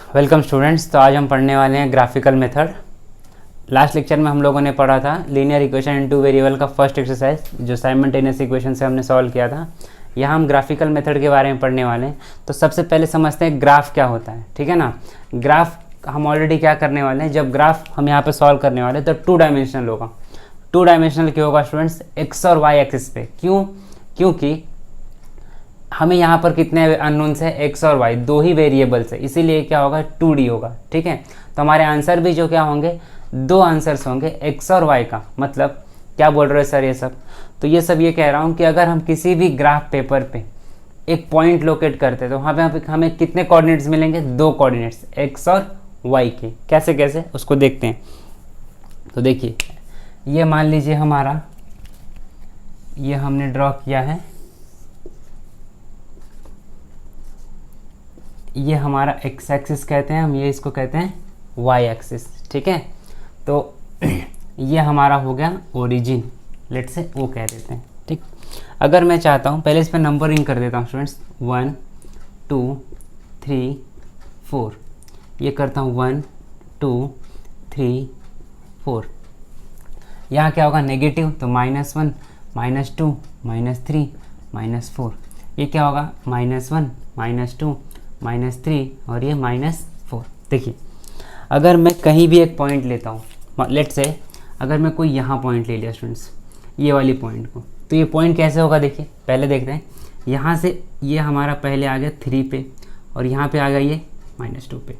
Welcome students. तो आज हम पढ़ने वाले हैं ग्राफिकल मेथड। लास्ट लेक्चर में हम लोगों ने पढ़ा था linear equation in two variable का फर्स्ट एक्सरसाइज जो साइमल्टेनियस इक्वेशन से हमने सॉल्व किया था। यहाँ हम ग्राफिकल मेथड के बारे में पढ़ने वाले हैं। तो सबसे पहले समझते हैं ग्राफ क्या होता है, ठीक है ना। ग्राफ हम ऑलरेडी क्या करने वाले हैं, जब ग्राफ हम यहाँ पर सॉल्व करने वाले हैं तो 2 डायमेंशनल होगा। 2 डायमेंशनल क्यों होगा स्टूडेंट्स? एक्स और वाई एक्सिस पे। क्योंकि हमें यहाँ पर कितने अननोन्स है, एक्स और वाई, 2 ही वेरिएबल्स है, इसीलिए क्या होगा 2D होगा, ठीक है। तो हमारे आंसर भी जो क्या होंगे, 2 आंसर्स होंगे एक्स और वाई का। मतलब क्या बोल रहे हो सर ये सब? तो ये सब ये कह रहा हूँ कि अगर हम किसी भी ग्राफ पेपर पे एक पॉइंट लोकेट करते हैं तो वहाँ पे हमें कितने कोऑर्डिनेट्स मिलेंगे? 2 कोऑर्डिनेट्स एक्स और वाई के। कैसे कैसे उसको देखते हैं। तो देखिए, ये मान लीजिए हमारा, ये हमने ड्रॉ किया है, ये हमारा एक्स एक्सिस कहते हैं हम, ये इसको कहते हैं वाई एक्सिस, ठीक है। तो ये हमारा हो गया ओरिजिन, लेट से वो कह देते हैं, ठीक। अगर मैं चाहता हूँ, पहले इस पर नंबरिंग कर देता हूँ स्टूडेंट्स, 1 2 3 4, ये करता हूँ 1 2 3 4। यहाँ क्या होगा नेगेटिव, तो -1 -2 -3 -4। ये क्या होगा -1 -2 -3 और ये -4। देखिए, अगर मैं कहीं भी एक पॉइंट लेता हूँ, लेट से अगर मैं कोई यहाँ पॉइंट ले लिया स्टूडेंट्स, ये वाली पॉइंट को, तो ये पॉइंट कैसे होगा देखिए। पहले देखते हैं, यहाँ से ये हमारा पहले आ गया 3 पे और यहाँ पे आ गया ये -2 पे।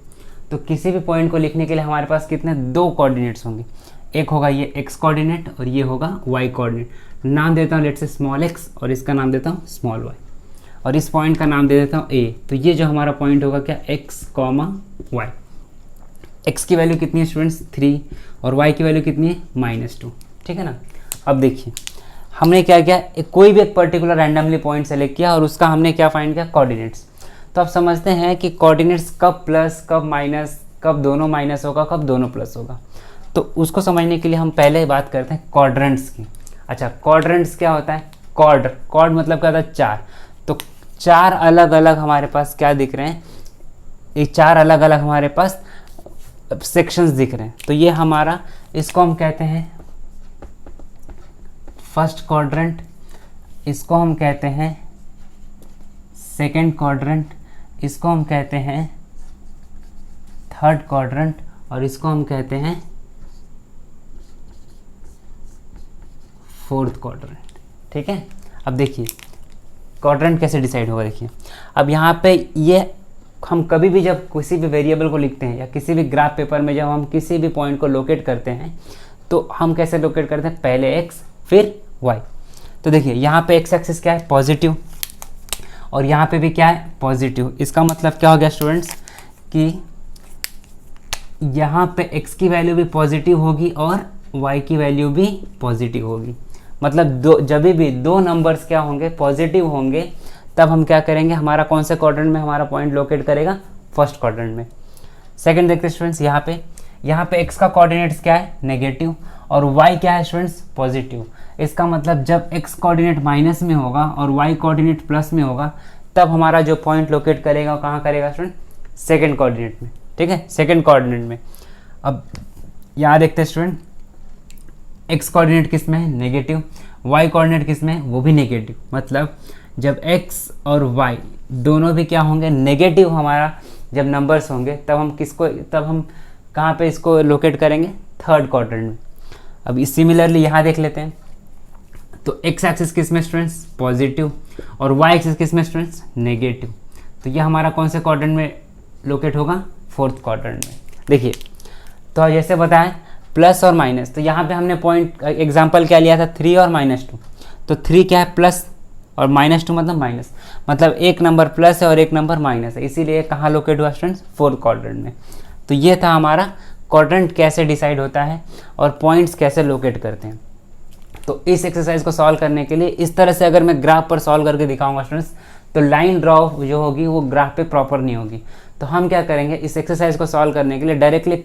तो किसी भी पॉइंट को लिखने के लिए हमारे पास कितने 2 कोऑर्डिनेट्स होंगे। एक होगा ये x कोऑर्डिनेट और ये होगा y कोऑर्डिनेट। नाम देता हूँ लेट से स्मॉल x और इसका नाम देता हूँ स्मॉल y, और इस पॉइंट का नाम दे देता हूँ a। तो ये जो हमारा पॉइंट होगा क्या, x, y। x की वैल्यू कितनी है स्टूडेंट्स? 3 और y की वैल्यू कितनी है? -2, ठीक है ना। अब देखिए, हमने क्या किया, कोई भी एक पर्टिकुलर रैंडमली पॉइंट सेलेक्ट किया और उसका हमने क्या फाइंड किया, कोऑर्डिनेट्स। तो आप समझते हैं कि कोऑर्डिनेट्स कब प्लस, कब माइनस, कब दोनों माइनस होगा, कब दोनों प्लस होगा। तो उसको समझने के लिए हम पहले बात करते हैं क्वाड्रेंट्स की। अच्छा, क्वाड्रेंट्स क्या होता है? कॉर्ड मतलब क्या होता है? 4। तो 4 अलग अलग हमारे पास क्या दिख रहे हैं, ये 4 अलग अलग हमारे पास सेक्शंस दिख रहे हैं। तो ये हमारा, इसको हम कहते हैं फर्स्ट क्वाड्रेंट, इसको हम कहते हैं सेकंड क्वाड्रेंट, इसको हम कहते हैं थर्ड क्वाड्रेंट और इसको हम कहते हैं फोर्थ क्वाड्रेंट, ठीक है। अब देखिए क्वाड्रेंट कैसे डिसाइड होगा। देखिए, अब यहाँ पे ये हम कभी भी जब किसी भी वेरिएबल को लिखते हैं या किसी भी ग्राफ पेपर में जब हम किसी भी पॉइंट को लोकेट करते हैं तो हम कैसे लोकेट करते हैं, पहले x फिर y। तो देखिए, यहाँ पे x एक्सिस क्या है, पॉजिटिव, और यहाँ पे भी क्या है, पॉजिटिव। इसका मतलब क्या हो गया स्टूडेंट्स कि यहाँ पे x की वैल्यू भी पॉजिटिव होगी और y की वैल्यू भी पॉजिटिव होगी। मतलब जब भी 2 नंबर्स क्या होंगे, पॉजिटिव होंगे, तब हम क्या करेंगे, हमारा कौन से क्वाड्रेंट में हमारा पॉइंट लोकेट करेगा, फर्स्ट क्वाड्रेंट में। सेकंड देखते हैं स्टूडेंट्स, यहाँ पे x का कोऑर्डिनेट्स क्या है, नेगेटिव, और y क्या है स्टूडेंट्स, पॉजिटिव। इसका मतलब जब x कोऑर्डिनेट माइनस में होगा और y कोऑर्डिनेट प्लस में होगा, तब हमारा जो पॉइंट लोकेट करेगा वो कहाँ करेगा स्टूडेंट, सेकेंड कोऑर्डिनेट में, ठीक है, सेकेंड कोऑर्डिनेट में। अब यहाँ देखते हैं स्टूडेंट, x कोऑर्डिनेट किस में है, नेगेटिव, y कोऑर्डिनेट किस में है, वो भी नेगेटिव। मतलब जब x और y दोनों भी क्या होंगे, नेगेटिव हमारा जब नंबर्स होंगे, तब हम कहाँ पे इसको लोकेट करेंगे, थर्ड क्वाड्रेंट में। अब इस सिमिलरली यहाँ देख लेते हैं, तो x एक्सिस किस में स्टूडेंट्स, पॉजिटिव, और y एक्सिस किस में स्टूडेंट्स, नेगेटिव। तो ये हमारा कौन से क्वाड्रेंट में लोकेट होगा, फोर्थ क्वाड्रेंट में। देखिए, तो जैसे बताएं प्लस और माइनस, तो यहाँ पे हमने पॉइंट एग्जांपल क्या लिया था, 3 और -2। तो 3 क्या है, प्लस, और -2 मतलब माइनस, मतलब एक नंबर प्लस है और एक नंबर माइनस है, इसीलिए कहाँ लोकेट हुआ स्टूडेंट्स, फोर्थ क्वाड्रेंट में। तो ये था हमारा क्वाड्रेंट कैसे डिसाइड होता है और पॉइंट्स कैसे लोकेट करते हैं। तो इस एक्सरसाइज को सॉल्व करने के लिए इस तरह से अगर मैं ग्राफ पर सॉल्व करके दिखाऊंगा स्टूडेंट्स, तो लाइन ड्रॉ जो होगी वो ग्राफ पे प्रॉपर नहीं होगी। तो हम क्या करेंगे, इस एक्सरसाइज को सॉल्व करने के लिए डायरेक्टली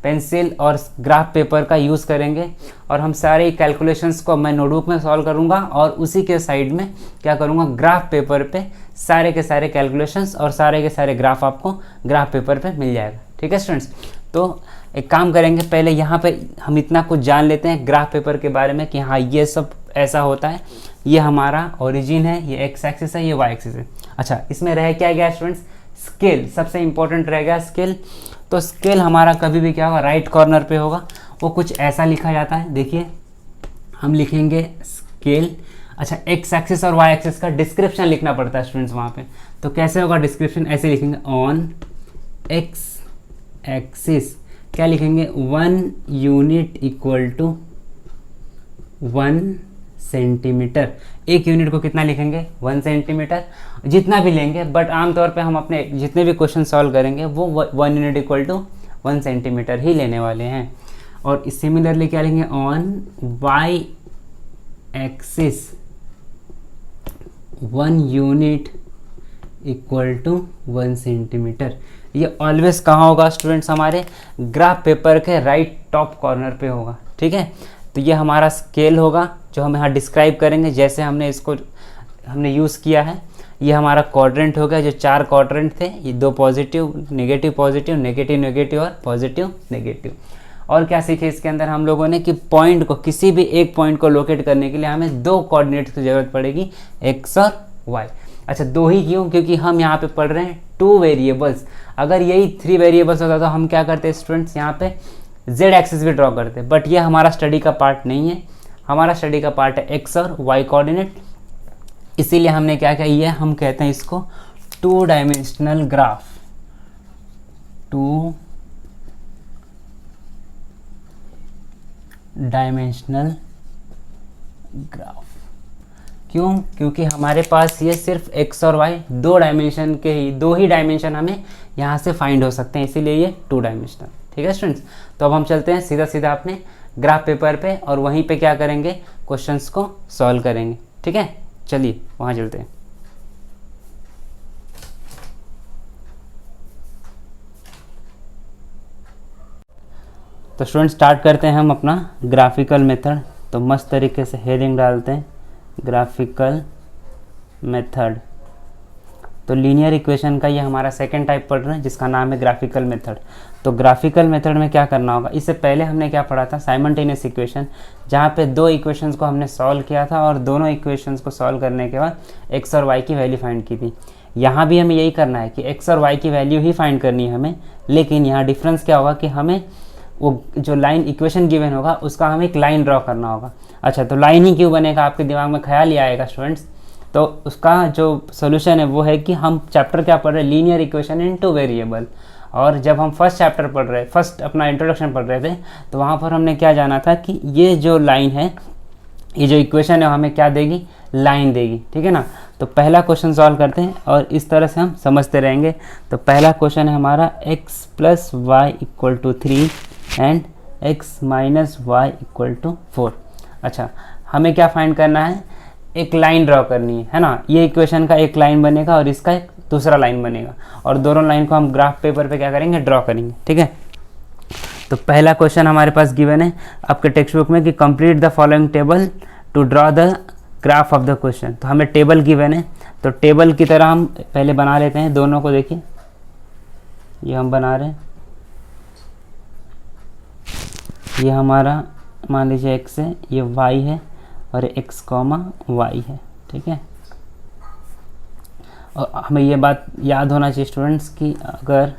पेंसिल और ग्राफ पेपर का यूज़ करेंगे, और हम सारे कैलकुलेशंस को मैं नोटबुक में सॉल्व करूंगा और उसी के साइड में क्या करूंगा, ग्राफ पेपर पे सारे के सारे कैलकुलेशंस और सारे के सारे ग्राफ आपको ग्राफ पेपर पे मिल जाएगा। ठीक है स्टूडेंट्स, तो एक काम करेंगे, पहले यहाँ पे हम इतना कुछ जान लेते हैं ग्राफ पेपर के बारे में कि हाँ ये सब ऐसा होता है, ये हमारा ओरिजिन है, ये एक्स एक्सिस है, ये वाई एक्सिस है। अच्छा, इसमें रह क्या गया स्टूडेंट्स, स्केल सबसे इंपॉर्टेंट रह गया स्केल। तो स्केल हमारा कभी भी क्या होगा, राइट कॉर्नर पे होगा, वो कुछ ऐसा लिखा जाता है, देखिए हम लिखेंगे स्केल। अच्छा, एक्स एक्सिस और वाई एक्सिस का डिस्क्रिप्शन लिखना पड़ता है स्टूडेंट्स वहाँ पे, तो कैसे होगा डिस्क्रिप्शन, ऐसे लिखेंगे ऑन एक्स एक्सिस क्या लिखेंगे, 1 यूनिट इक्वल टू 1 सेंटीमीटर। एक यूनिट को कितना लिखेंगे, 1 सेंटीमीटर, जितना भी लेंगे, बट आमतौर पे हम अपने जितने भी क्वेश्चन सॉल्व करेंगे वो 1 यूनिट इक्वल टू 1 सेंटीमीटर ही लेने वाले हैं। और सिमिलरली क्या लेंगे, on Y axis 1 unit equal to 1 centimetre. ये ऑलवेज कहाँ होगा स्टूडेंट्स, हमारे ग्राफ पेपर के राइट टॉप कॉर्नर पे होगा। ठीक है, तो ये हमारा स्केल होगा जो हम यहाँ डिस्क्राइब करेंगे, जैसे हमने यूज़ किया है। ये हमारा क्वाड्रेंट हो गया, जो 4 क्वाड्रेंट थे, ये 2 positive negative positive negative negative और पॉजिटिव नेगेटिव। और क्या सीखे इसके अंदर हम लोगों ने कि पॉइंट को, किसी भी एक पॉइंट को लोकेट करने के लिए हमें 2 कोऑर्डिनेट्स की ज़रूरत पड़ेगी, एक्स और वाई। अच्छा, 2 ही क्यों, क्योंकि हम यहाँ पे पढ़ रहे हैं 2 वेरिएबल्स। अगर यही 3 वेरिएबल्स होता तो हम क्या करते स्टूडेंट्स, यहाँ पे जेड एक्सिस भी ड्रॉ करते, बट ये हमारा स्टडी का पार्ट नहीं है। हमारा स्टडी का पार्ट है एक्स और वाई कोऑर्डिनेट, इसीलिए हमने क्या किया, ये हम कहते हैं इसको 2 डायमेंशनल ग्राफ, 2 डायमेंशनल ग्राफ। क्यों, क्योंकि हमारे पास ये सिर्फ एक्स और वाई 2 डायमेंशन के ही, 2 ही डायमेंशन हमें यहाँ से फाइंड हो सकते हैं, इसीलिए ये 2 डायमेंशनल। ठीक है स्टूडेंट्स, तो अब हम चलते हैं सीधा सीधा अपने ग्राफ पेपर पे और वहीं पे क्या करेंगे, क्वेश्चंस को सॉल्व करेंगे। ठीक है, चलिए वहाँ चलते हैं। तो स्टूडेंट स्टार्ट करते हैं हम अपना ग्राफिकल मेथड। तो मस्त तरीके से हेडिंग डालते हैं ग्राफिकल मेथड। तो लीनियर इक्वेशन का ये हमारा सेकंड टाइप पढ़ रहे हैं, जिसका नाम है ग्राफिकल मेथड। तो ग्राफिकल मेथड में क्या करना होगा, इससे पहले हमने क्या पढ़ा था, साइमल्टेनियस इक्वेशन, जहाँ पे 2 इक्वेशंस को हमने सॉल्व किया था और दोनों इक्वेशंस को सॉल्व करने के बाद एक्स और वाई की वैल्यू फाइंड की थी। यहाँ भी हमें यही करना है कि एक्स और वाई की वैल्यू ही फाइंड करनी है हमें, लेकिन यहाँ डिफरेंस क्या होगा कि हमें वो जो लाइन इक्वेशन गिवन होगा उसका हमें एक लाइन ड्रॉ करना होगा। अच्छा, तो लाइन ही क्यों बनेगा, आपके दिमाग में ख्याल ही आएगा स्टूडेंट्स। तो उसका जो सोल्यूशन है वो है कि हम चैप्टर क्या पढ़ रहे हैं, लीनियर इक्वेशन इन 2 वेरिएबल। और जब हम फर्स्ट चैप्टर पढ़ रहे, फर्स्ट अपना इंट्रोडक्शन पढ़ रहे थे, तो वहाँ पर हमने क्या जाना था कि ये जो लाइन है, ये जो इक्वेशन है हमें क्या देगी, लाइन देगी। ठीक है ना, तो पहला क्वेश्चन सॉल्व करते हैं और इस तरह से हम समझते रहेंगे। तो पहला क्वेश्चन है हमारा x + y = 3 and x - y = 4। अच्छा, हमें क्या फाइंड करना है, एक लाइन ड्रॉ करनी है ना। ये इक्वेशन का एक लाइन बनेगा और इसका एक दूसरा लाइन बनेगा, और दोनों लाइन को हम ग्राफ पेपर पे क्या करेंगे, ड्रॉ करेंगे। ठीक है, तो पहला क्वेश्चन हमारे पास गिवन है आपके टेक्स्ट बुक में कि complete the following table to draw the graph of the question. तो हमें टेबल गिवन है, तो टेबल की तरह हम पहले बना लेते हैं दोनों को। देखिए ये हम बना रहे हैं, ये हमारा मान लीजिए x है, ये y है और x, y है। ठीक है, और हमें ये बात याद होना चाहिए स्टूडेंट्स कि अगर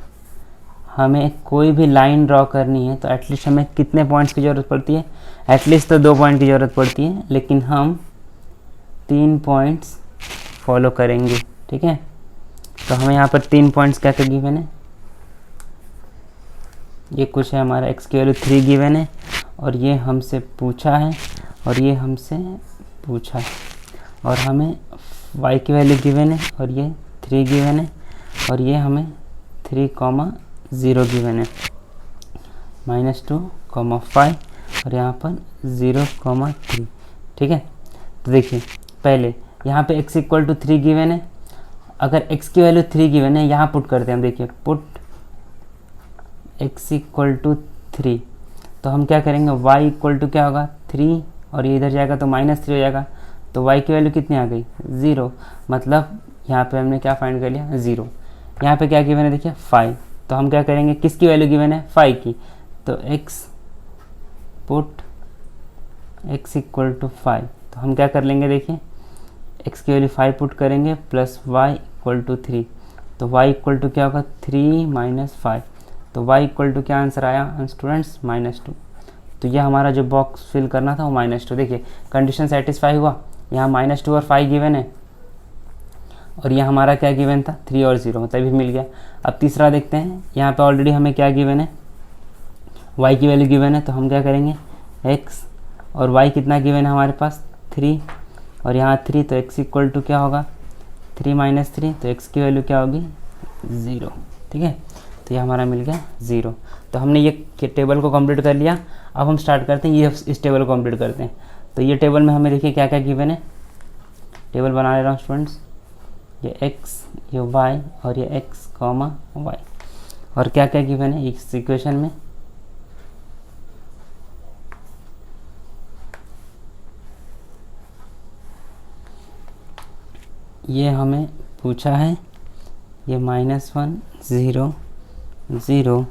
हमें कोई भी लाइन ड्रॉ करनी है तो एटलीस्ट हमें कितने पॉइंट्स की ज़रूरत पड़ती है, एटलीस्ट तो 2 पॉइंट की ज़रूरत पड़ती है, लेकिन हम 3 पॉइंट्स फॉलो करेंगे। ठीक है, तो हमें यहाँ पर 3 पॉइंट्स क्या क्या गिवन है, ये कुछ है हमारा x की वैल्यू 3 गिवन है, और ये हमसे पूछा है और ये हमसे पूछा है, और हमें y की वैल्यू गिवन है और ये 3 गिवन है, और ये हमें 3,0 गिवन है, -2,5 और यहाँ पर 0,3। ठीक है, तो देखिए पहले यहाँ पे x = 3 गिवन है, अगर x की वैल्यू 3 गिवन है, यहाँ पुट करते हैं हम। देखिए पुट x = 3, तो हम क्या करेंगे, y = क्या होगा 3, और ये इधर जाएगा तो -3 हो जाएगा, तो y की वैल्यू कितनी आ गई, 0। मतलब यहाँ पे हमने क्या फाइंड कर लिया 0। यहाँ पे क्या गिवन है देखिए 5, तो हम क्या करेंगे, किसकी वैल्यू गिवन है 5 की, तो x put x equal to 5, तो हम क्या कर लेंगे देखिए x की वैल्यू 5 पुट करेंगे प्लस y इक्वल टू 3, तो y इक्वल टू क्या होगा 3 माइनस 5, तो y इक्वल टू क्या आंसर आया स्टूडेंट्स -2। तो यह हमारा जो बॉक्स फिल करना था वो -2, देखिए कंडीशन सेटिस्फाई हुआ, यहाँ -2 और 5 गिवन है, और यह हमारा क्या गिवन था 3 और 0, मतलब भी मिल गया। अब तीसरा देखते हैं, यहाँ पे ऑलरेडी हमें क्या गिवन है y की वैल्यू गिवन है, तो हम क्या करेंगे x और y कितना गिवन है हमारे पास 3, और यहाँ 3, तो x इक्वल टू क्या होगा 3 माइनस 3, तो x की वैल्यू क्या होगी 0, ठीक है। तो ये हमारा मिल गया 0। तो हमने ये टेबल को कंप्लीट कर लिया। अब हम स्टार्ट करते हैं, ये इस टेबल को कंप्लीट करते हैं। तो ये टेबल में हमें देखिए क्या क्या गिवन है, टेबल बना ले रहा हूँ स्टूडेंट्स, ये x, ये y और ये x, y, और क्या क्या गिवन है इस इक्वेशन में, ये हमें पूछा है ये -1 0 0,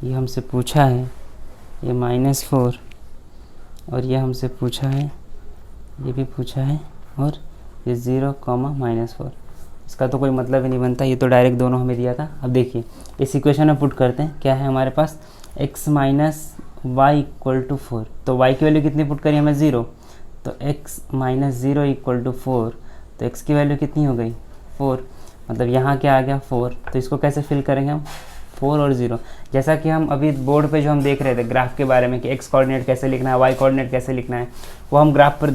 ये हमसे पूछा है ये -4, और ये हमसे पूछा है, ये भी पूछा है, और ये 0, -4। इसका तो कोई मतलब ही नहीं बनता, ये तो डायरेक्ट दोनों हमें दिया था। अब देखिए इस इक्वेशन में पुट करते हैं, क्या है हमारे पास x minus Y equal to 4, तो y की वैल्यू कितनी पुट करी हमें 0, तो x माइनस 0 इक्वल टू 4, तो x की वैल्यू कितनी हो गई 4, मतलब यहाँ क्या आ गया 4। तो इसको कैसे फिल करेंगे हम 4 और 0, जैसा कि हम अभी बोर्ड पे जो हम देख रहे थे ग्राफ के बारे में कि x कोऑर्डिनेट कैसे लिखना है, y कोऑर्डिनेट कैसे लिखना है, वो हम ग्राफ पर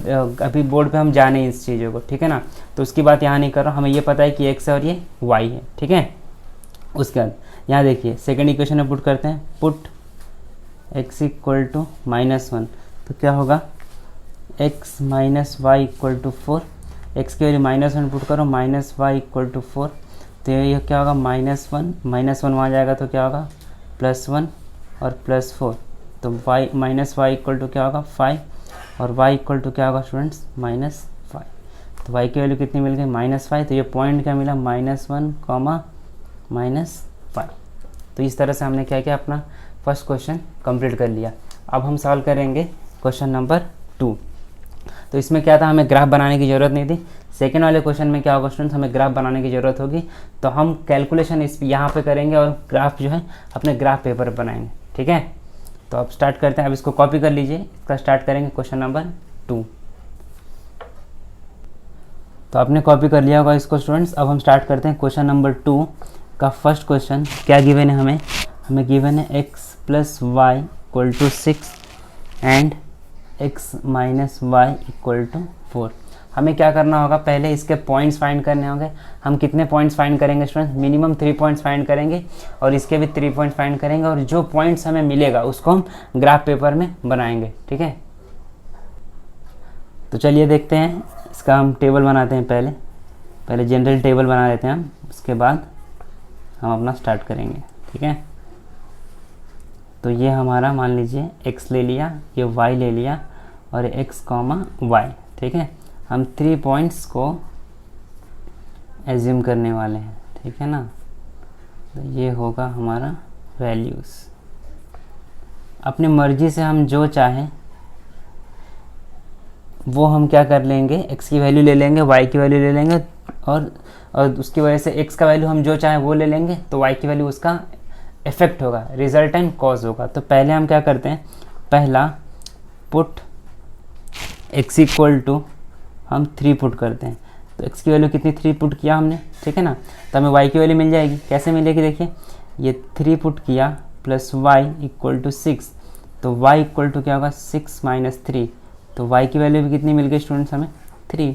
अभी बोर्ड पे हम जाने इस चीज़ों को, ठीक है ना। तो उसकी बात यहाँ नहीं कर रहा हूँ, हमें ये पता है कि x है और ये y है, ठीक है। उसके बाद यहाँ देखिए सेकेंड इक्वेशन में पुट करते हैं, पुट x इक्वल टू -1, तो क्या होगा x minus Y equal to 4, x की वैल्यू -1 पुट करो, -y इक्वल टू 4, तो ये क्या होगा -1 वहाँ जाएगा तो क्या होगा +1 और +4, तो y इक्वल टू क्या होगा 5, और y इक्वल टू क्या होगा स्टूडेंट्स -5। तो y की वैल्यू कितनी मिल गई -5, तो ये पॉइंट क्या मिला -1, -5। तो इस तरह से हमने क्या किया, अपना फर्स्ट क्वेश्चन कंप्लीट कर लिया। अब हम सॉल्व करेंगे क्वेश्चन नंबर 2। तो इसमें क्या था, हमें ग्राफ बनाने की ज़रूरत नहीं थी। सेकेंड वाले क्वेश्चन में क्या होगा स्टूडेंट्स, हमें ग्राफ बनाने की ज़रूरत होगी, तो हम कैलकुलेशन इस यहाँ पे करेंगे और ग्राफ जो है अपने ग्राफ पेपर पर बनाएंगे, ठीक है। तो अब स्टार्ट करते हैं, अब इसको कॉपी कर लीजिए, इसका स्टार्ट करेंगे क्वेश्चन नंबर 2। तो आपने कॉपी कर लिया होगा इसको स्टूडेंट्स। अब हम स्टार्ट करते हैं क्वेश्चन नंबर 2 का फर्स्ट क्वेश्चन। क्या गिवन है हमें गिवन है x plus Y equal to 6 and x minus Y equal to 4। हमें क्या करना होगा, पहले इसके पॉइंट्स फाइंड करने होंगे। हम कितने पॉइंट्स फाइंड करेंगे स्टूडेंट्स, मिनिमम 3 पॉइंट्स फाइंड करेंगे, और इसके भी 3 पॉइंट्स फाइंड करेंगे, और जो पॉइंट्स हमें मिलेगा उसको हम ग्राफ पेपर में बनाएंगे, ठीक है। तो चलिए देखते हैं, इसका हम टेबल बनाते हैं। पहले जनरल टेबल बना लेते हैं हम, उसके बाद हम अपना स्टार्ट करेंगे, ठीक है। तो ये हमारा मान लीजिए x ले लिया, ये y ले लिया, और x, y, ठीक है। हम 3 पॉइंट्स को एज्यूम करने वाले हैं, ठीक है ना। तो ये होगा हमारा वैल्यूज़। अपनी मर्जी से हम जो चाहें वो हम क्या कर लेंगे, x की वैल्यू ले लेंगे, y की वैल्यू ले लेंगे, और उसकी वजह से x का वैल्यू हम जो चाहें वो ले लेंगे, तो y की वैल्यू उसका इफेक्ट होगा, रिजल्टेंट कॉज होगा। तो पहले हम क्या करते हैं, पहला पुट x इक्वल टू हम 3 पुट करते हैं। तो x की वैल्यू कितनी 3 पुट किया हमने, ठीक है ना। तो हमें y की वैल्यू मिल जाएगी, कैसे मिलेगी देखिए, ये 3 पुट किया प्लस y इक्वल टू 6, तो y इक्वल टू क्या होगा 6 माइनस 3, तो y की वैल्यू भी कितनी मिल गई स्टूडेंट्स हमें 3,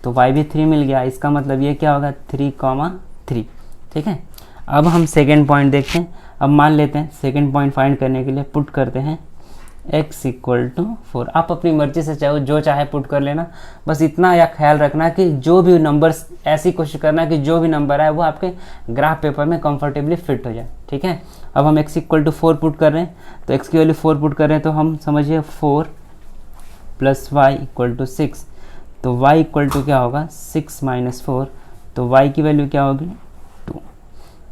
तो y भी 3 मिल गया। इसका मतलब ये क्या होगा 3, ठीक है। अब हम सेकेंड पॉइंट देखते हैं। अब मान लेते हैं सेकेंड पॉइंट फाइंड करने के लिए पुट करते हैं x इक्वल टू 4। आप अपनी मर्जी से चाहे जो चाहे पुट कर लेना, बस इतना या ख्याल रखना कि जो भी नंबर्स, ऐसी कोशिश करना कि जो भी नंबर आए वो आपके ग्राफ पेपर में कंफर्टेबली फिट हो जाए, ठीक है। अब हम x इक्वल टू 4 पुट कर रहे हैं, तो x की वैल्यू 4 पुट कर रहे हैं, तो हम समझिए 4 प्लस वाई इक्वल टू 6, तो y इक्वल टू क्या होगा 6 माइनस 4, तो y की वैल्यू क्या होगी 2।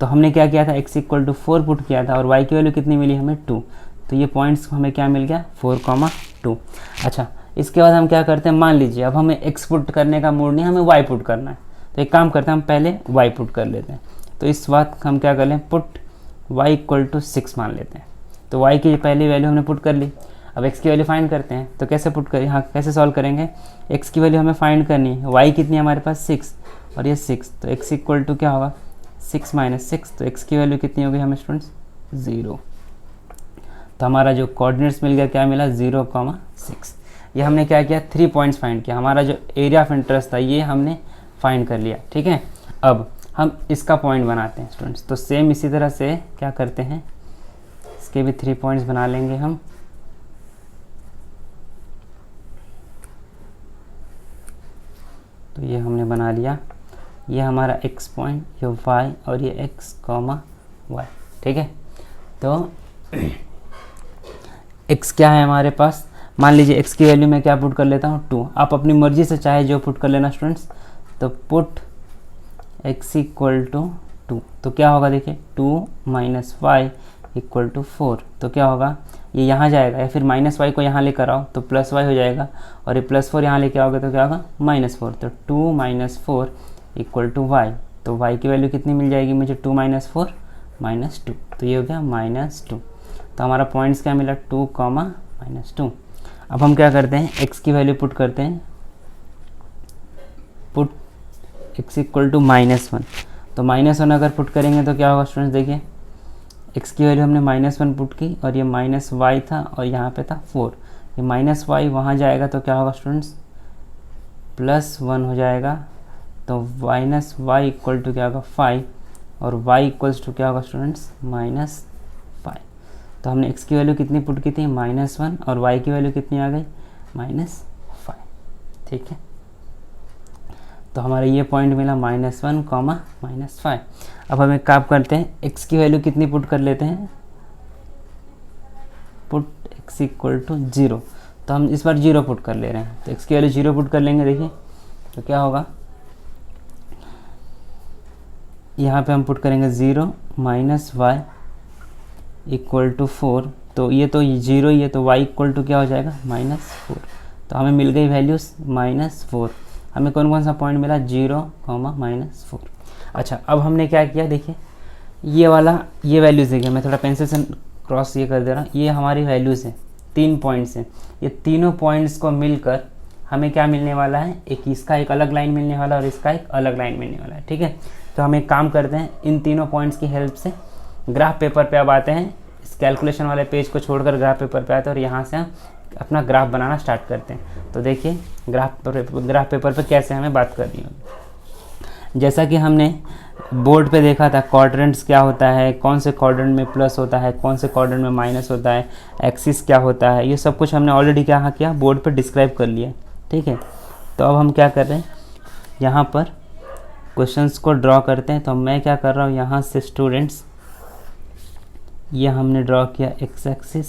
तो हमने क्या किया था, x इक्वल टू 4 पुट किया था और y की वैल्यू कितनी मिली हमें 2। तो ये पॉइंट्स हमें क्या मिल गया 4,2। अच्छा, इसके बाद हम क्या करते हैं, मान लीजिए अब हमें x पुट करने का मूड नहीं, हमें y पुट करना है। तो एक काम करते हैं, हम पहले y पुट कर लेते हैं। तो इस बात हम क्या कर लें, पुट y इक्वल टू 6 मान लेते हैं। तो y की पहली वैल्यू हमने पुट कर ली। अब x की वैल्यू फाइंड करते हैं। तो कैसे पुट करें, हाँ कैसे सॉल्व करेंगे, x की वैल्यू हमें फाइंड करनी है। y कितनी है हमारे पास 6 और ये 6, तो x इक्वल टू क्या होगा 6 माइनस 6, तो x की वैल्यू कितनी होगी हमें स्टूडेंट्स 0। तो हमारा जो कोऑर्डिनेट्स मिल गया क्या मिला 0,6। ये हमने क्या किया 3 पॉइंट्स फाइंड किया, हमारा जो एरिया ऑफ इंटरेस्ट था ये हमने फाइंड कर लिया। ठीक है, अब हम इसका पॉइंट बनाते हैं स्टूडेंट्स। तो सेम इसी तरह से क्या करते हैं, इसके भी 3 पॉइंट्स बना लेंगे हम। तो ये हमने बना लिया, ये हमारा x पॉइंट, ये y और ये x, y। ठीक है, तो x क्या है हमारे पास, मान लीजिए x की वैल्यू मैं क्या पुट कर लेता हूँ 2। आप अपनी मर्जी से चाहे जो पुट कर लेना स्टूडेंट्स। तो पुट x इक्वल टू 2, तो क्या होगा देखिए 2 माइनस वाई इक्वल टू 4। तो क्या होगा, ये यहाँ जाएगा या फिर माइनस वाई को यहाँ लेकर आओ तो प्लस वाई हो जाएगा, और ये प्लस 4 यहाँ लेके आओगे तो क्या होगा -4। तो 2 माइनस 4 इक्वल टू वाई। तो y की वैल्यू कितनी मिल जाएगी मुझे 2 माइनस 4 -2, तो ये हो गया -2। तो हमारा पॉइंट्स क्या मिला 2, -2। अब हम क्या करते हैं, x की वैल्यू पुट करते हैं, पुट x इक्वल टू -1। तो -1 अगर पुट करेंगे तो क्या होगा स्टूडेंट्स, देखिए x की वैल्यू हमने -1 पुट की और ये -y था और यहाँ पे था 4। ये -y वहाँ जाएगा तो क्या होगा स्टूडेंट्स +1 हो जाएगा। तो -y इक्वल टू क्या होगा 5 और y इक्वल्स टू क्या होगा स्टूडेंट्स -5। तो हमने x की वैल्यू कितनी पुट की थी -1 और y की वैल्यू कितनी आ गई -5। ठीक है, तो हमारा ये पॉइंट मिला -1, -5। अब हम एक काम करते हैं, x की वैल्यू कितनी पुट कर लेते हैं, पुट x इक्वल टू 0। तो हम इस बार 0 पुट कर ले रहे हैं, तो x की वैल्यू 0 पुट कर लेंगे। देखिए तो क्या होगा, यहाँ पे हम पुट करेंगे 0 माइनस y इक्वल टू 4। तो ये तो 0 ही है, तो y इक्वल टू क्या हो जाएगा -4। तो हमें मिल गई वैल्यूज़ -4। हमें कौन कौन सा पॉइंट मिला 0, -4। अच्छा, अब हमने क्या किया, देखिए ये वाला ये वैल्यूज़ देखिए, मैं थोड़ा पेंसिल से क्रॉस ये कर दे रहा हूँ। ये हमारी वैल्यूज़ हैं, 3 पॉइंट्स हैं। ये तीनों पॉइंट्स को मिलकर हमें क्या मिलने वाला है, एक इसका एक अलग लाइन मिलने वाला है और इसका एक अलग लाइन मिलने वाला है। ठीक है, तो हम एक काम करते हैं, इन तीनों पॉइंट्स की हेल्प से ग्राफ पेपर पे अब आते हैं। इस कैलकुलेशन वाले पेज को छोड़कर ग्राफ पेपर पे आते हैं और यहाँ से हम अपना ग्राफ बनाना स्टार्ट करते हैं। तो देखिए ग्राफ पेपर पे कैसे हमें बात करनी होगी। जैसा कि हमने बोर्ड पे देखा था क्वाड्रेंट्स क्या होता है, कौन से क्वाड्रेंट में प्लस होता है, कौन से क्वाड्रेंट में माइनस होता है, एक्सिस क्या होता है, ये सब कुछ हमने ऑलरेडी क्या किया बोर्ड पे डिस्क्राइब कर लिया। ठीक है, तो अब हम क्या कर रहे हैं, यहाँ पर क्वेश्चंस को ड्रॉ करते हैं। तो मैं क्या कर रहा हूँ, यहाँ से स्टूडेंट्स ये हमने ड्रॉ किया एक्स एक्सिस,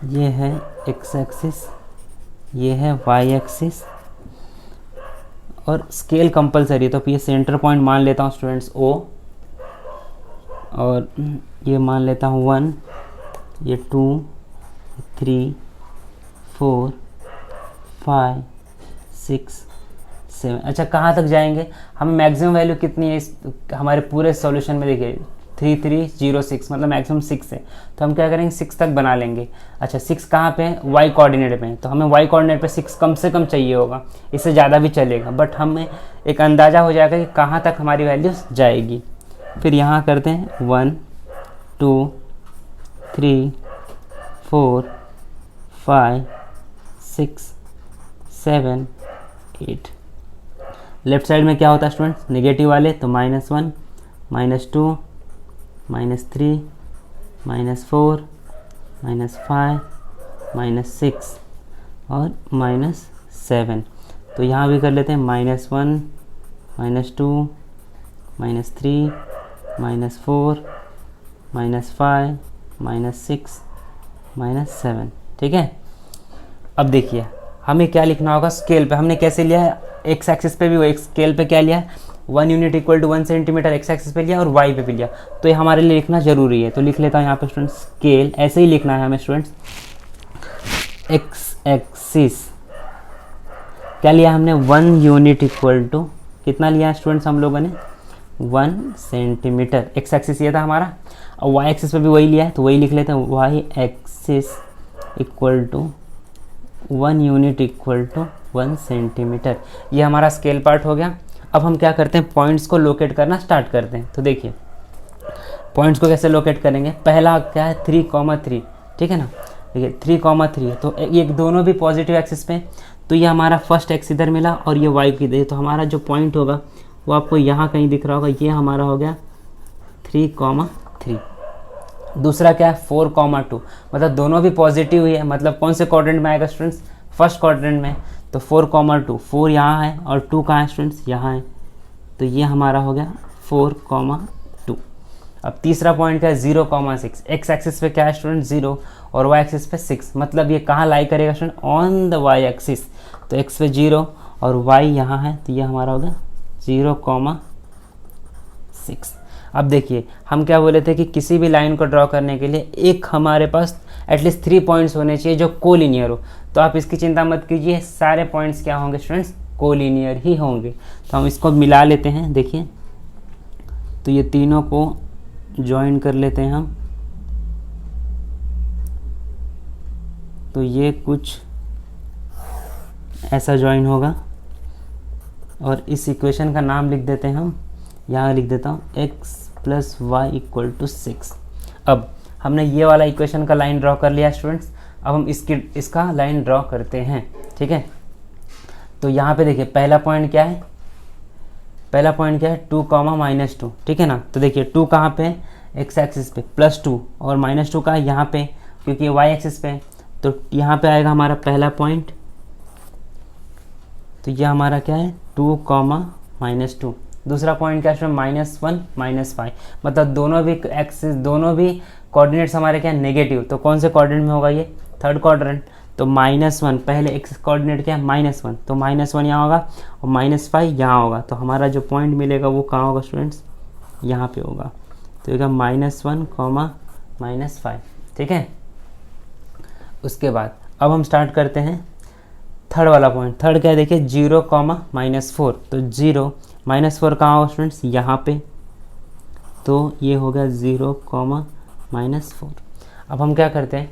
ये है एक्स एक्सिस, ये है वाई एक्सिस, और स्केल कंपलसरी है। तो ये सेंटर पॉइंट मान लेता हूँ स्टूडेंट्स O, और ये मान लेता हूँ 1, ये 2, 3, 4, 5, 6, 7। अच्छा, कहाँ तक जाएंगे, हमें मैक्सिमम वैल्यू कितनी है इस हमारे पूरे सॉल्यूशन में, देखिए 3306, मतलब मैक्सिमम 6 है। तो हम क्या करेंगे 6 तक बना लेंगे। अच्छा, 6 कहाँ पे है, y कोऑर्डिनेट पे है, तो हमें y कोऑर्डिनेट पे 6 कम से कम चाहिए होगा, इससे ज़्यादा भी चलेगा, बट हमें एक अंदाज़ा हो जाएगा कि कहाँ तक हमारी वैल्यूज जाएगी। फिर यहाँ करते हैं 1, 2, 3, 4, 5, 6, 7, 8। लेफ्ट साइड में क्या होता है स्टूडेंट्स, नेगेटिव वाले, तो -1, -2, -3, -4, -5, -6 और -7। तो यहाँ भी कर लेते हैं -1, -2, -3, -4, -5, -6 -7, ठीक है। अब देखिए हमें क्या लिखना होगा स्केल पे, हमने कैसे लिया है, एक्स एक्सिस पे भी वो एक स्केल पे क्या लिया है 1 unit equal to 1 centimetre X axis पे लिया और वाई पे भी लिया, तो ये हमारे लिए लिखना जरूरी है। तो लिख लेता हूँ यहाँ पे स्टूडेंट्स स्केल, ऐसे ही लिखना है हमें स्टूडेंट्स। एक्स एक्सिस क्या लिया हमने 1 यूनिट इक्वल टू कितना लिया है स्टूडेंट्स हम लोगों ने 1 सेंटीमीटर, एक्स एक्सिस ये था हमारा, और वाई एक्सिस पे भी वही लिया है तो वही लिख लेते हैं Y axis equal to 1 unit equal to 1 centimetre. ये हमारा स्केल पार्ट हो गया। अब हम क्या करते हैं पॉइंट्स को लोकेट करना स्टार्ट करते हैं। तो देखिए पॉइंट्स को कैसे लोकेट करेंगे, पहला क्या है 3,3, ठीक है ना। देखिए 3,3 है तो ये दोनों भी पॉजिटिव एक्सिस पे, तो ये हमारा फर्स्ट एक्स इधर मिला और ये वाई की इधर, तो हमारा जो पॉइंट होगा वो आपको यहाँ कहीं दिख रहा होगा, ये हमारा हो गया 3,3। दूसरा क्या है 4,2, मतलब दोनों भी पॉजिटिव ही है, मतलब कौन से क्वाड्रेंट में आएगा स्टूडेंट्स, फर्स्ट क्वाड्रेंट में। तो 4,2, 4 यहाँ है और 2 कहाँ है स्टूडेंट्स, यहाँ है, तो ये हमारा हो गया 4,2। अब तीसरा पॉइंट क्या है 0,6, एक्स एक्सिस पे क्या है स्टूडेंट 0 और वाई एक्सिस पे 6, मतलब ये कहाँ लाई करेगा student on the Y axis, तो एक्स पे 0 और वाई यहाँ है, तो ये हमारा हो गया 0,6। अब देखिए हम क्या बोले थे कि किसी भी लाइन को ड्रॉ करने के लिए एक हमारे पास एटलीस्ट 3 पॉइंट्स होने चाहिए जो कोलिनियर हो, तो आप इसकी चिंता मत कीजिए, सारे पॉइंट्स क्या होंगे स्टूडेंट्स कोलिनियर ही होंगे। तो हम इसको मिला लेते हैं, देखिए तो ये तीनों को ज्वाइन कर लेते हैं हम, तो ये कुछ ऐसा ज्वाइन होगा और इस इक्वेशन का नाम लिख देते हैं हम, यहाँ लिख देता हूँ x + y = 6। अब हमने ये वाला इक्वेशन का लाइन ड्रॉ कर लिया स्टूडेंट्स, अब हम इसका लाइन ड्रॉ करते हैं, ठीक है। तो यहाँ पे देखिए पहला पॉइंट क्या है, पहला पॉइंट क्या है 2, -2, ठीक है ना। तो देखिए 2 कहाँ पे है एक्स एक्सिस पे, +2 और -2 का यहाँ पे क्योंकि वाई एक्सिस पे, तो यहाँ पे आएगा हमारा पहला पॉइंट, तो यह हमारा क्या है 2, -2। दूसरा पॉइंट क्या है -1, -5, मतलब दोनों भी एक्सिस, दोनों भी कोऑर्डिनेट्स हमारे क्या नेगेटिव, तो कौन से कोऑर्डिनेट में होगा ये थर्ड क्वाड्रेंट, तो -1 पहले एक्स कोऑर्डिनेट क्या है -1, तो -1 यहाँ होगा और -5 यहाँ होगा, तो हमारा जो पॉइंट मिलेगा वो कहाँ होगा स्टूडेंट्स यहाँ पे होगा, तो ये -1, -5, ठीक है। उसके बाद अब हम स्टार्ट करते हैं थर्ड वाला पॉइंट, थर्ड क्या है देखिए 0, -4, तो 0 -4 कहाँ होगा स्टूडेंट्स यहाँ पे, तो ये हो गया 0, -4। अब हम क्या करते हैं,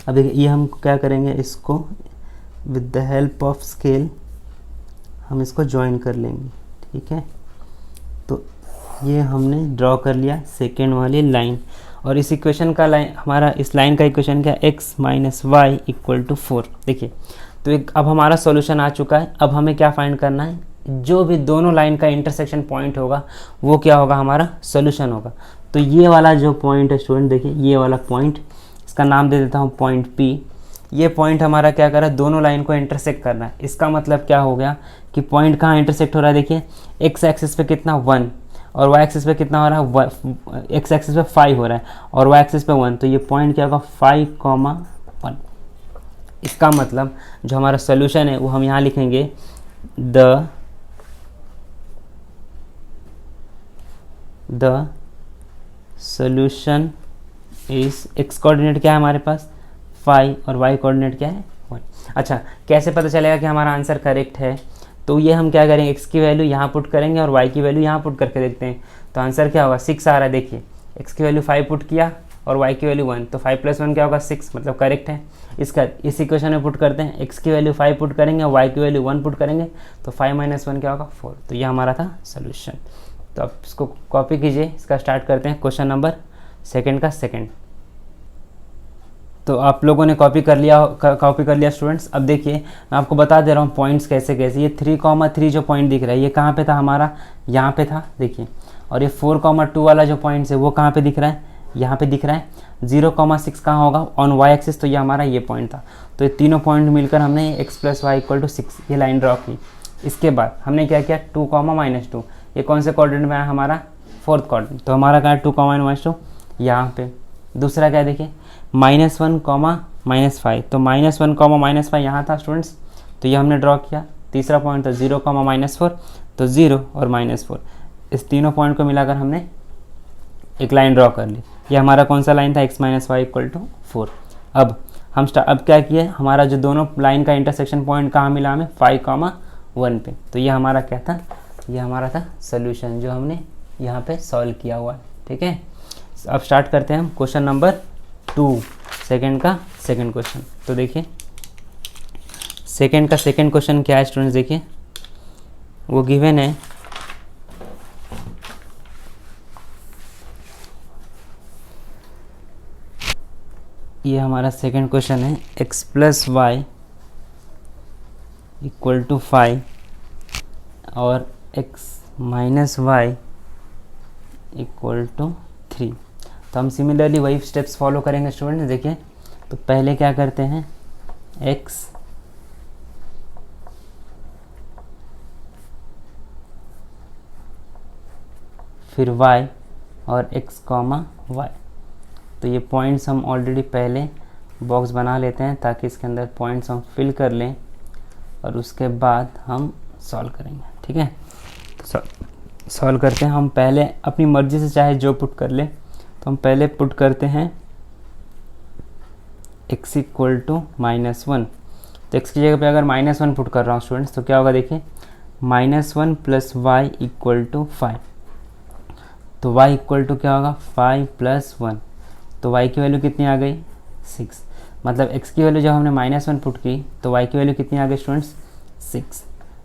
अब देखिए ये हम क्या करेंगे, इसको with the help of scale हम इसको ज्वाइन कर लेंगे, ठीक है। तो ये हमने ड्रॉ कर लिया सेकेंड वाली लाइन, और इस इक्वेशन का लाइन हमारा, इस लाइन का इक्वेशन क्या है x - y = 4। देखिए तो एक अब हमारा सॉल्यूशन आ चुका है। अब हमें क्या फाइंड करना है, जो भी दोनों लाइन का इंटरसेक्शन पॉइंट होगा वो क्या होगा हमारा सॉल्यूशन होगा। तो ये वाला जो पॉइंट है स्टूडेंट, देखिए ये वाला पॉइंट, इसका नाम दे देता हूँ पॉइंट P। ये पॉइंट हमारा क्या कर रहा है, दोनों लाइन को इंटरसेक्ट करना है। इसका मतलब क्या हो गया कि पॉइंट कहाँ इंटरसेक्ट हो रहा है, देखिए एक्स एक्सिस पे कितना 1 और वाई एक्सिस पे कितना हो रहा है, एक्स एक्सिस पे 5 हो रहा है और वाई एक्सिस पे 1, तो ये पॉइंट क्या होगा 5, 1। इसका मतलब जो हमारा सोल्यूशन है वो हम यहाँ लिखेंगे the solution is, x coordinate क्या है हमारे पास 5 और वाई कोऑर्डिनेट क्या है 1। अच्छा कैसे पता चलेगा कि हमारा आंसर करेक्ट है, तो ये हम क्या करेंगे, x की वैल्यू यहाँ पुट करेंगे और y की वैल्यू यहाँ पुट करके देखते हैं, तो आंसर क्या होगा 6 आ रहा है। देखिए x की वैल्यू 5 पुट किया और y की वैल्यू 1, तो 5 + 1 क्या होगा 6, मतलब करेक्ट है। इसका इस इक्वेशन में पुट करते हैं, x की वैल्यू 5 पुट करेंगे और y की वैल्यू 1 पुट करेंगे, तो 5 - 1 क्या होगा 4, तो ये हमारा था सोल्यूशन। तो आप इसको कॉपी कीजिए, इसका स्टार्ट करते हैं क्वेश्चन नंबर सेकेंड का सेकेंड। तो आप लोगों ने कॉपी कर लिया स्टूडेंट्स। अब देखिए मैं आपको बता दे रहा हूँ पॉइंट्स कैसे कैसे, ये 3,3 जो पॉइंट दिख रहा है ये कहाँ पे था हमारा, यहाँ पे था देखिए, और ये 4,2 वाला जो पॉइंट्स है वो कहाँ पे दिख रहा है, यहाँ पे दिख रहा है। 0,6 कहाँ होगा ऑन वाई एक्सिस, तो ये हमारा ये पॉइंट था। तो ये तीनों पॉइंट मिलकर हमने x + y = 6 ये लाइन ड्रॉ की। इसके बाद हमने क्या किया 2, -2, ये कौन से कोऑर्डिनेट में आया हमारा फोर्थ कोऑर्डिनेट, तो हमारा क्या है 2, -2 यहाँ पे। दूसरा क्या है देखिए -1, -5, तो -1, -5 यहाँ था स्टूडेंट्स, तो ये हमने ड्रॉ किया। तीसरा पॉइंट था 0, -4, तो 0 और -4, इस तीनों पॉइंट को मिलाकर हमने एक लाइन ड्रॉ कर ली। ये हमारा कौन सा लाइन था, x - y = 4। अब क्या किए, हमारा जो दोनों लाइन का इंटरसेक्शन पॉइंट कहाँ मिला हमें, 5, 1 पे। तो ये हमारा क्या था, ये हमारा था सोल्यूशन जो हमने यहाँ पे सॉल्व किया हुआ है। ठीक है, अब स्टार्ट करते हैं हम क्वेश्चन नंबर 2, सेकंड क्वेश्चन। तो देखिए सेकंड क्वेश्चन क्या है स्टूडेंट्स, देखिए वो गिवन है ये हमारा सेकंड क्वेश्चन है, x + y = 5 और x - y = 3। तो हम सिमिलरली वही स्टेप्स फॉलो करेंगे स्टूडेंट्स। देखिए तो पहले क्या करते हैं, x फिर y और x, y। तो ये पॉइंट्स हम ऑलरेडी पहले बॉक्स बना लेते हैं ताकि इसके अंदर पॉइंट्स हम फिल कर लें और उसके बाद हम सॉल्व करेंगे। ठीक है, तो सॉल्व करते हैं। हम पहले अपनी मर्ज़ी से चाहे जो पुट कर ले, तो हम पहले पुट करते हैं x = -1। तो x की जगह पे अगर -1 पुट कर रहा हूँ स्टूडेंट्स, तो क्या होगा देखिए, -1 + y = 5। तो y = क्या होगा, 5 + 1। तो y की वैल्यू कितनी आ गई, 6। मतलब x की वैल्यू जब हमने -1 पुट की तो y की वैल्यू कितनी आ गई स्टूडेंट्स, 6।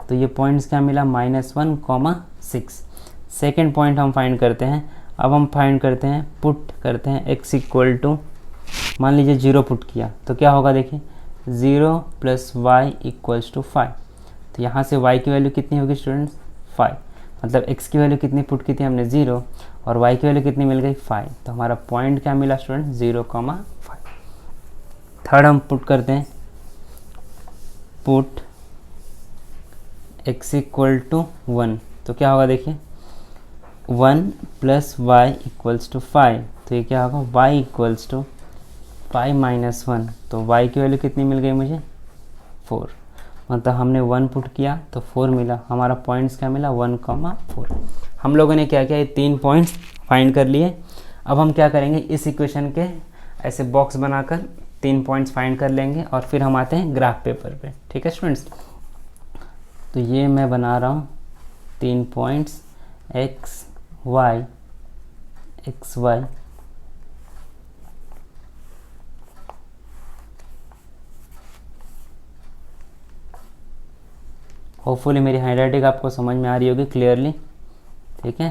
तो ये पॉइंट्स क्या मिला, -1, 6। सेकेंड पॉइंट हम फाइंड करते हैं। अब हम फाइंड करते हैं, पुट करते हैं x = मान लीजिए 0 पुट किया तो क्या होगा देखिए, 0 + y = 5। तो यहाँ से y की वैल्यू कितनी होगी स्टूडेंट्स, 5। मतलब x की वैल्यू कितनी पुट की थी हमने, 0, और y की वैल्यू कितनी मिल गई, 5। तो हमारा पॉइंट क्या मिला स्टूडेंट, 0, 5। थर्ड हम पुट करते हैं, पुट x = 1। तो क्या होगा देखिए, 1 + y = 5। तो ये क्या होगा, y = 5 - 1। तो y की वैल्यू कितनी मिल गई मुझे, 4। मतलब हमने 1 पुट किया तो 4 मिला। हमारा पॉइंट्स क्या मिला, 1, 4। हम लोगों ने क्या किया, ये 3 पॉइंट्स फाइंड कर लिए। अब हम क्या करेंगे, इस इक्वेशन के ऐसे बॉक्स बनाकर 3 पॉइंट्स फाइंड कर लेंगे और फिर हम आते हैं ग्राफ पेपर पे। ठीक है स्टूडेंट्स, तो ये मैं बना रहा हूँ 3 पॉइंट्स, x, y, होपफुली मेरी हैंडराइटिंग आपको समझ में आ रही होगी क्लियरली। ठीक है,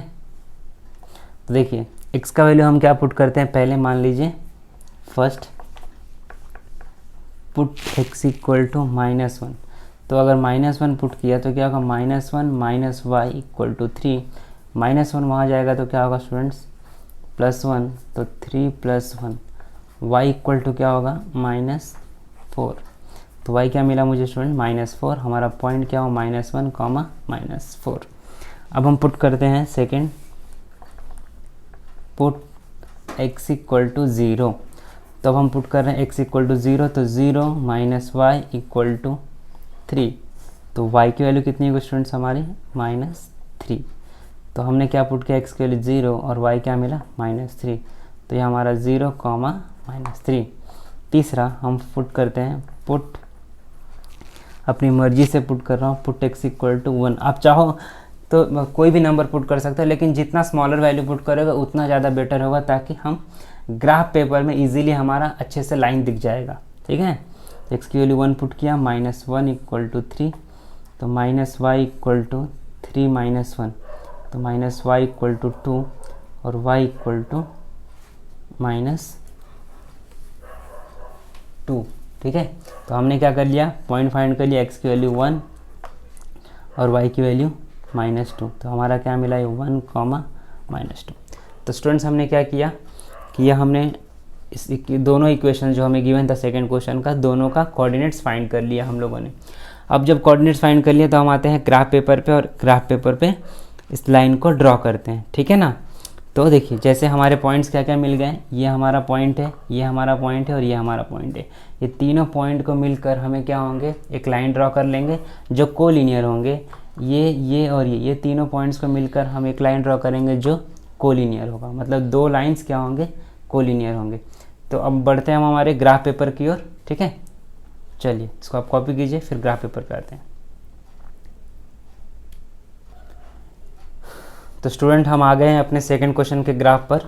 तो देखिए x का वैल्यू हम क्या पुट करते हैं, पहले मान लीजिए फर्स्ट पुट x = -1। तो अगर -1 पुट किया तो क्या होगा, -1 - y = 3। -1 वहाँ जाएगा तो क्या होगा स्टूडेंट्स, +1। तो 3 + 1, y = क्या होगा, -4। तो y क्या मिला मुझे स्टूडेंट, -4। हमारा पॉइंट क्या हो, -1, -4। अब हम पुट करते हैं सेकंड, पुट x = 0। तो अब हम पुट कर रहे हैं x = 0। तो 0 - y = 3। तो y की वैल्यू कितनी होगी स्टूडेंट्स हमारी, -3। तो हमने क्या पुट किया, x के लिए 0 और y क्या मिला, -3। तो ये हमारा 0, -3। तीसरा हम पुट करते हैं, पुट अपनी मर्जी से पुट कर रहा हूँ, पुट x = 1। आप चाहो तो कोई भी नंबर पुट कर सकते हो, लेकिन जितना स्मॉलर वैल्यू पुट करोगे उतना ज़्यादा बेटर होगा, ताकि हम ग्राफ पेपर में इजीली हमारा अच्छे से लाइन दिख जाएगा। ठीक है, तो x की वैल्यू 1 पुट किया, -1 = 3। तो -y = 3 - 1। तो -y = 2 और y = -2। ठीक है, तो हमने क्या कर लिया, पॉइंट फाइंड कर लिया, x की वैल्यू 1 और y की वैल्यू -2। तो हमारा क्या मिला, 1, -2। तो स्टूडेंट्स हमने क्या किया कि हमने इस दोनों इक्वेशन जो हमें गिवन था सेकंड क्वेश्चन का, दोनों का कोऑर्डिनेट्स फाइंड कर लिया हम लोगों ने। अब जब कोऑर्डिनेट्स फाइंड कर लिया तो हम आते हैं ग्राफ पेपर पे और ग्राफ पेपर पे इस लाइन को ड्रॉ करते हैं। ठीक है ना, तो देखिए जैसे हमारे पॉइंट्स क्या क्या मिल गए, ये हमारा पॉइंट है, ये हमारा पॉइंट है और ये हमारा पॉइंट है। ये तीनों पॉइंट को मिलकर हमें क्या होंगे, एक लाइन ड्रॉ कर लेंगे जो कोलिनियर होंगे। ये और ये तीनों पॉइंट्स को मिलकर हम एक लाइन ड्रॉ करेंगे जो कोलिनियर होगा, मतलब दो लाइंस क्या होंगे, कोलिनियर होंगे। तो अब बढ़ते हैं हम हमारे ग्राफ पेपर की ओर, ठीक है। चलिए इसको आप कॉपी कीजिए, फिर ग्राफ पेपर पे आते हैं। तो स्टूडेंट हम आ गए हैं अपने सेकंड क्वेश्चन के ग्राफ पर।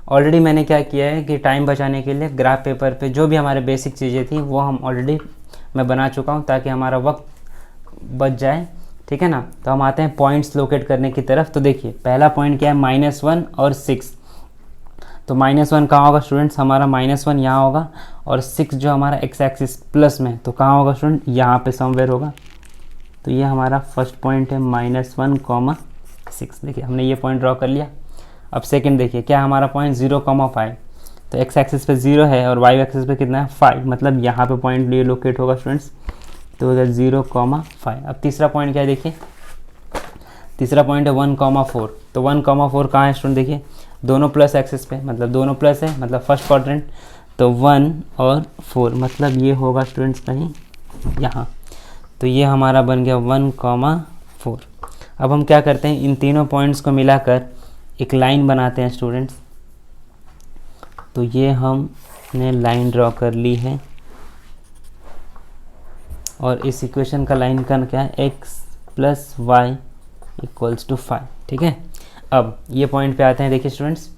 ऑलरेडी मैंने क्या किया है कि टाइम बचाने के लिए ग्राफ पेपर पे जो भी हमारे बेसिक चीज़ें थी वो हम ऑलरेडी मैं बना चुका हूँ, ताकि हमारा वक्त बच जाए, ठीक है ना। तो हम आते हैं पॉइंट्स लोकेट करने की तरफ। तो देखिए पहला पॉइंट क्या है, -1 और 6। तो -1 कहाँ होगा स्टूडेंट्स, हमारा -1 यहाँ होगा, और 6 जो हमारा एक्स एक्सिस प्लस में, तो कहाँ होगा स्टूडेंट, यहाँ पे समवेयर होगा। तो ये हमारा फर्स्ट पॉइंट है -1, 6। देखिए हमने ये पॉइंट ड्रॉ कर लिया। अब सेकंड देखिए क्या हमारा पॉइंट 0,5। तो एक्स एक्सिस पे 0 है और वाई एक्सिस पे कितना है 5, मतलब यहाँ पे पॉइंट ये लोकेट होगा स्टूडेंट्स। तो उधर 0,5। अब तीसरा पॉइंट क्या है, देखिए तीसरा पॉइंट है 1,4। तो 1,4 कहाँ है स्टूडेंट, देखिए दोनों प्लस एक्सिस पे, मतलब दोनों प्लस है, मतलब फर्स्ट क्वाड्रेंट। तो 1 और 4, मतलब ये होगा स्टूडेंट्स कहीं यहाँ। तो ये हमारा बन गया 1,4। अब हम क्या करते हैं, इन तीनों पॉइंट्स को मिलाकर एक लाइन बनाते हैं स्टूडेंट्स। तो ये हमने लाइन ड्रॉ कर ली है, और इस इक्वेशन का लाइन का क्या है, x + y = 5, ठीक है। अब ये पॉइंट पे आते हैं, देखिए स्टूडेंट्स।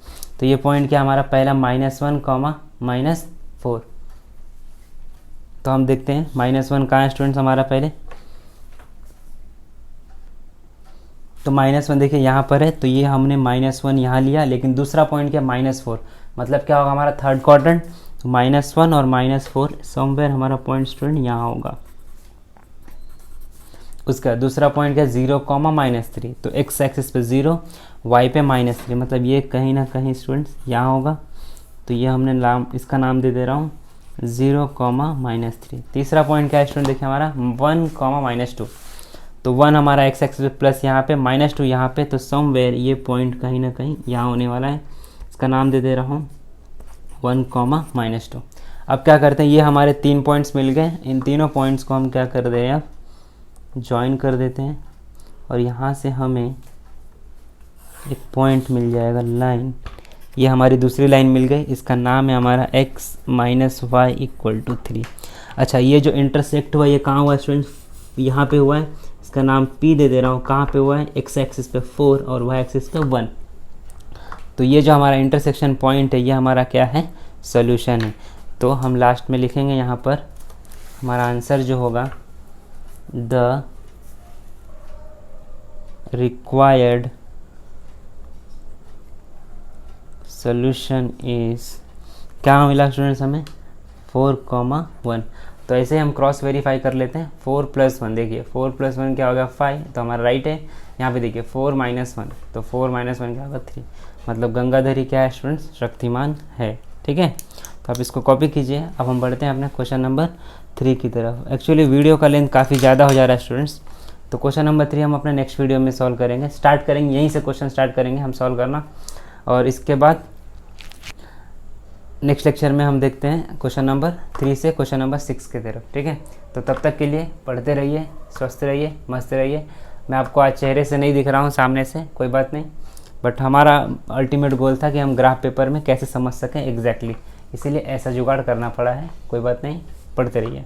तो ये पॉइंट क्या हमारा पहला -1, -4। तो हम देखते हैं -1 कहाँ है स्टूडेंट्स हमारा पहले। तो -1 देखिए यहाँ पर है, तो ये हमने -1 यहाँ लिया, लेकिन दूसरा पॉइंट क्या -4, मतलब क्या होगा हमारा थर्ड क्वाड्रेंट। तो -1 और -4 समवेयर हमारा पॉइंट स्टूडेंट यहाँ होगा। उसका दूसरा पॉइंट क्या 0,-3। तो एक्स एक्सिस पे 0, वाई पे -3, मतलब ये कहीं ना कहीं स्टूडेंट्स यहाँ होगा। तो ये हमने नाम, इसका नाम दे दे रहा हूँ 0,-3। तीसरा पॉइंट क्या है स्टूडेंट, देखिए हमारा 1,-2। तो 1 हमारा एक्स एक्सिस प्लस यहाँ पे, -2 यहाँ पे, तो समवेयर ये पॉइंट कहीं ना कहीं यहाँ होने वाला है। इसका नाम दे दे रहा हूँ 1,-2। अब क्या करते हैं, ये हमारे 3 पॉइंट्स मिल गए। इन तीनों पॉइंट्स को हम क्या कर रहे हैं, अब ज्वाइन कर देते हैं, और यहाँ से हमें एक पॉइंट मिल जाएगा, लाइन। ये हमारी दूसरी लाइन मिल गई, इसका नाम है हमारा x - y = 3। अच्छा, ये जो इंटरसेक्ट हुआ ये कहाँ हुआ स्टूडेंट्स, यहाँ पे हुआ है। इसका नाम P दे दे रहा हूँ। कहाँ पे हुआ है, x एक्सिस पे 4 और y एक्सिस पे 1। तो ये जो हमारा इंटरसेक्शन पॉइंट है ये हमारा क्या है, सॉल्यूशन है। तो हम लास्ट में लिखेंगे यहाँ पर हमारा आंसर जो होगा, द रिक्वायर्ड सॉल्यूशन इज, क्या मिला स्टूडेंट्स हमें 4,1। तो ऐसे हम क्रॉस वेरीफाई कर लेते हैं। 4 + 1, देखिए 4 + 1 क्या होगा 5, तो हमारा राइट है। यहाँ पे देखिए 4 - 1, तो 4 - 1 क्या होगा 3, मतलब गंगाधरी क्या है स्टूडेंट्स, शक्तिमान है, ठीक है। तो आप इसको कॉपी कीजिए। अब हम बढ़ते हैं अपने क्वेश्चन नंबर 3 की तरफ। एक्चुअली वीडियो का लेंथ काफ़ी ज़्यादा हो जा रहा है स्टूडेंट्स, तो क्वेश्चन नंबर 3 हम अपने नेक्स्ट वीडियो में सॉल्व करेंगे। स्टार्ट करेंगे यहीं से, क्वेश्चन स्टार्ट करेंगे हम सॉल्व करना, और इसके बाद नेक्स्ट लेक्चर में हम देखते हैं क्वेश्चन नंबर 3 से क्वेश्चन नंबर 6 की तरफ, ठीक है। तो तब तक के लिए पढ़ते रहिए, स्वस्थ रहिए, मस्त रहिए। मैं आपको आज चेहरे से नहीं दिख रहा हूँ, सामने से, कोई बात नहीं, बट हमारा अल्टीमेट गोल था कि हम ग्राफ पेपर में कैसे समझ सकें एग्जैक्टली, इसीलिए ऐसा जुगाड़ करना पड़ा है। कोई बात नहीं, पढ़ते रहिए।